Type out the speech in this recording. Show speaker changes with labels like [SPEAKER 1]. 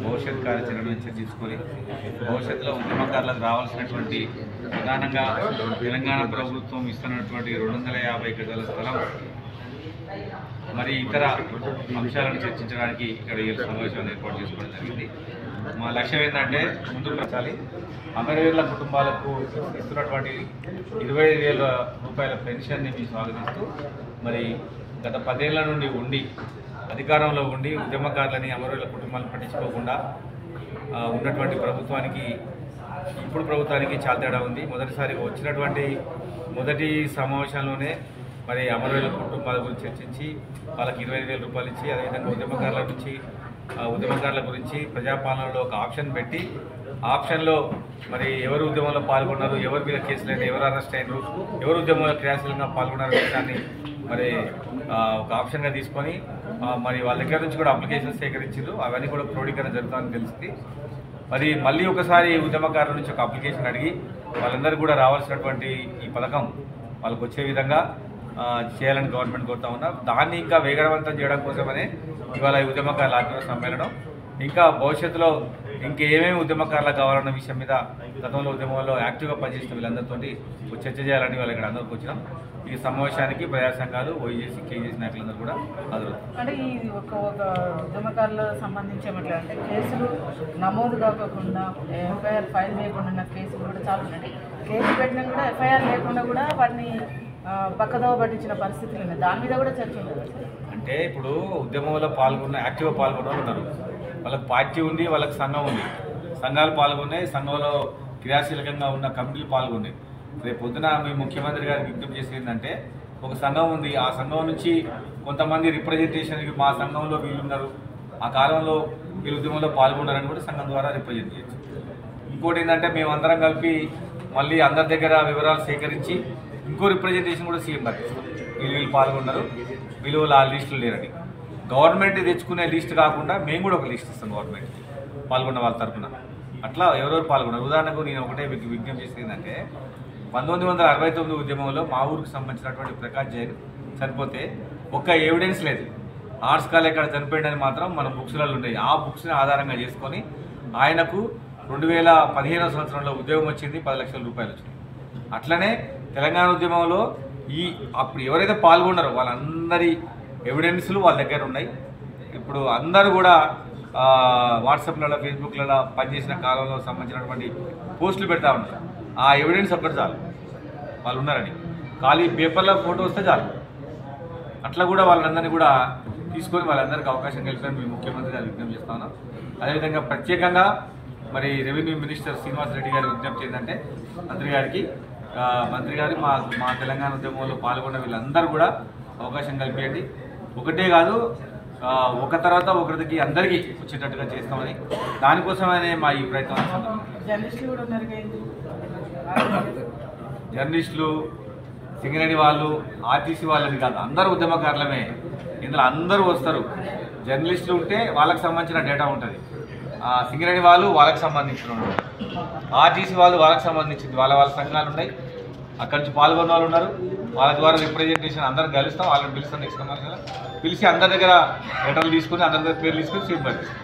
[SPEAKER 1] భవిష్యత్ కార్యాచరణ చర్చించుకొని భవిష్యత్తులో ఉద్యమకారులకు రావాల్సినటువంటి ప్రధానంగా తెలంగాణ ప్రభుత్వం ఇస్తున్నటువంటి 250 గజాల స్థలం మరి ఇతర అంశాలను చర్చించడానికి ఇక్కడ ఈ సమావేశాన్ని ఏర్పాటు చేసుకోవడం జరిగింది. మా లక్ష్యం ఏంటంటే ముందుకు వచ్చాలి. అమరవీరుల కుటుంబాలకు ఇస్తున్నటువంటి 25,000 రూపాయల పెన్షన్ని మేము స్వాగతిస్తూ మరి గత 10 ఏళ్ల నుండి ఉండి అధికారంలో ఉండి ఉద్యమకారులని అమరవీరుల కుటుంబాలను పట్టించుకోకుండా ఉన్నటువంటి ప్రభుత్వానికి ఇప్పుడు ప్రభుత్వానికి చాలా తేడా ఉంది. మొదటిసారి వచ్చినటువంటి మొదటి సమావేశంలోనే మరి అమరవీరుల కుటుంబాల గురించి చర్చించి వాళ్ళకి 25,000 రూపాయలు ఇచ్చి అదేవిధంగా ఉద్యమకారుల గురించి ప్రజాపాలనలో ఒక ఆప్షన్ పెట్టి ఆప్షన్లో మరి ఎవరు ఉద్యమంలో పాల్గొన్నారు, ఎవరి మీద కేసులు అయినా, ఎవరు అరెస్ట్ అయినారు, ఎవరు ఉద్యమంలో క్రియాశీలంగా పాల్గొన్నారు విషయాన్ని మరి ఒక ఆప్షన్గా తీసుకొని మరి వాళ్ళ దగ్గర నుంచి కూడా అప్లికేషన్స్ సేకరించారు. అవన్నీ కూడా క్రోడీకరణ జరుగుతుందని తెలిసింది. మరి మళ్ళీ ఒకసారి ఉద్యమకారుల నుంచి ఒక అప్లికేషన్ అడిగి వాళ్ళందరూ కూడా రావాల్సినటువంటి ఈ పథకం వాళ్ళకు వచ్చే విధంగా చేయాలని గవర్నమెంట్ కోరుతా ఉన్నా. దాన్ని ఇంకా వేగవంతం చేయడం కోసమనే ఇవాళ ఈ ఉద్యమకారుల ఆత్మీయ సమ్మేళనం. ఇంకా భవిష్యత్తులో ఇంకేమేమి ఉద్యమకారులకు కావాలన్న విషయం మీద గతంలో ఉద్యమంలో యాక్టివ్గా పనిచేసిన వీళ్ళందరితో చర్చ చేయాలని వాళ్ళు ఇక్కడ అందరికి వచ్చినాం. ఈ సమావేశానికి ప్రజా సంఘాలు, ఓఈజేసీ, కేజీసీ నాయకులందరూ కూడా హాజరవుతారు.
[SPEAKER 2] అంటే ఈ ఒక ఉద్యమకారులకు సంబంధించి ఏమంటే కేసులు నమోదు కాకుండా ఎఫ్ఐఆర్ ఫైల్ చేయకుండా ఉన్న కేసులు కూడా చాలా ఉన్నాయి. కేసు పెట్టినా కూడా ఎఫ్ఐఆర్ లేకుండా కూడా వాటిని పక్కదోవ పట్టించిన పరిస్థితులు ఉన్నాయి. దాని మీద కూడా చర్చ ఉంది.
[SPEAKER 1] అంటే ఇప్పుడు ఉద్యమంలో యాక్టివ్గా పాల్గొన్న వాళ్ళు ఉన్నారు. వాళ్ళకి పార్టీ ఉంది, వాళ్ళకి సంఘం ఉంది. సంఘాలు పాల్గొన్నాయి, సంఘంలో క్రియాశీలకంగా ఉన్న కమిటీలు పాల్గొన్నాయి. రేపు పొద్దున మీ ముఖ్యమంత్రి గారికి విజ్ఞప్తి చేసేది ఏంటంటే ఒక సంఘం ఉంది, ఆ సంఘం నుంచి కొంతమంది రిప్రజెంటేషన్కి మా సంఘంలో వీళ్ళున్నారు, ఆ కాలంలో వీళ్ళు ఉద్యమంలో పాల్గొన్నారని కూడా సంఘం ద్వారా రిప్రజెంట్ చేయొచ్చు. ఇంకోటి ఏంటంటే మేమందరం కలిపి మళ్ళీ అందరి దగ్గర వివరాలు సేకరించి ఇంకో రిప్రజెంటేషన్ కూడా సీఎం పంపిస్తాం. వీళ్ళు పాల్గొన్నారు, వీళ్ళు ఆ లిస్టులు లేరని. గవర్నమెంట్ తెచ్చుకునే లిస్ట్ కాకుండా మేము కూడా ఒక లిస్ట్ ఇస్తాం గవర్నమెంట్కి పాల్గొన్న వాళ్ళ తరఫున. అట్లా ఎవరెవరు పాల్గొన్నారు. ఉదాహరణకు నేను ఒకటే విజ్ఞప్తి చేసేది ఏంటంటే 1969 ఉద్యమంలో మా ఊరికి సంబంధించినటువంటి ప్రకాష్ జైన్ చనిపోతే ఒక్క ఎవిడెన్స్ లేదు. ఆర్ట్స్ కాలేజ్ ఇక్కడ చనిపోయిందని మాత్రం మన బుక్స్లలో ఉండేవి. ఆ బుక్స్ని ఆధారంగా చేసుకొని ఆయనకు 2015 సంవత్సరంలో ఉద్యోగం వచ్చింది, 10 లక్షల రూపాయలు వచ్చింది. అట్లనే తెలంగాణ ఉద్యమంలో అప్పుడు ఎవరైతే పాల్గొన్నారో వాళ్ళందరి ఎవిడెన్స్లు వాళ్ళ దగ్గర ఉన్నాయి. ఇప్పుడు అందరూ కూడా వాట్సాప్లలో, ఫేస్బుక్లలో పనిచేసిన కాలంలో సంబంధించినటువంటి పోస్టులు పెడతా ఉంటారు. ఆ ఎవిడెన్స్ ఒక్కటి చాలు వాళ్ళు ఉన్నారని. ఖాళీ పేపర్లో ఫోటో వస్తే చాలు. అట్లా కూడా వాళ్ళందరినీ కూడా తీసుకొని వాళ్ళందరికీ అవకాశం కలిపారని మేము ముఖ్యమంత్రి గారు విజ్ఞప్తి చేస్తా ఉన్నాం. అదేవిధంగా ప్రత్యేకంగా మరి రెవెన్యూ మినిస్టర్ శ్రీనివాస్ రెడ్డి గారి విజ్ఞప్తి ఏంటంటే మంత్రి గారు మా తెలంగాణ ఉద్యమంలో పాల్గొన్న వీళ్ళందరూ కూడా అవకాశం కల్పించండి. ఒకటే కాదు, ఒక తర్వాత ఒకరికి అందరికీ వచ్చేటట్టుగా చేస్తామని, దానికోసమనే మా ఈ ప్రయత్నం. జర్నలిస్టులు, సింగరేణి వాళ్ళు, ఆర్టీసీ వాళ్ళని కాదు, అందరూ ఉద్యమకారులమే. ఇందులో అందరూ వస్తారు. జర్నలిస్టులు ఉంటే వాళ్ళకి సంబంధించిన డేటా ఉంటుంది, సింగరేణి వాళ్ళు వాళ్ళకి సంబంధించిన ఉంటుంది, ఆర్టీసీ వాళ్ళు వాళ్ళకి సంబంధించింది, వాళ్ళ సంఘాలు ఉన్నాయి. అక్కడి నుంచి పాల్గొన్న వాళ్ళు ఉన్నారు. వాళ్ళ ద్వారా రిప్రజెంటేషన్ అందరం కలుస్తాం. వాళ్ళని పిలుస్తాం. నెక్స్ట్ పిలిచి అందరి దగ్గర లెటర్లు తీసుకుని అందరి దగ్గర పేర్లు తీసుకుని సీట్ పంపిస్తాం.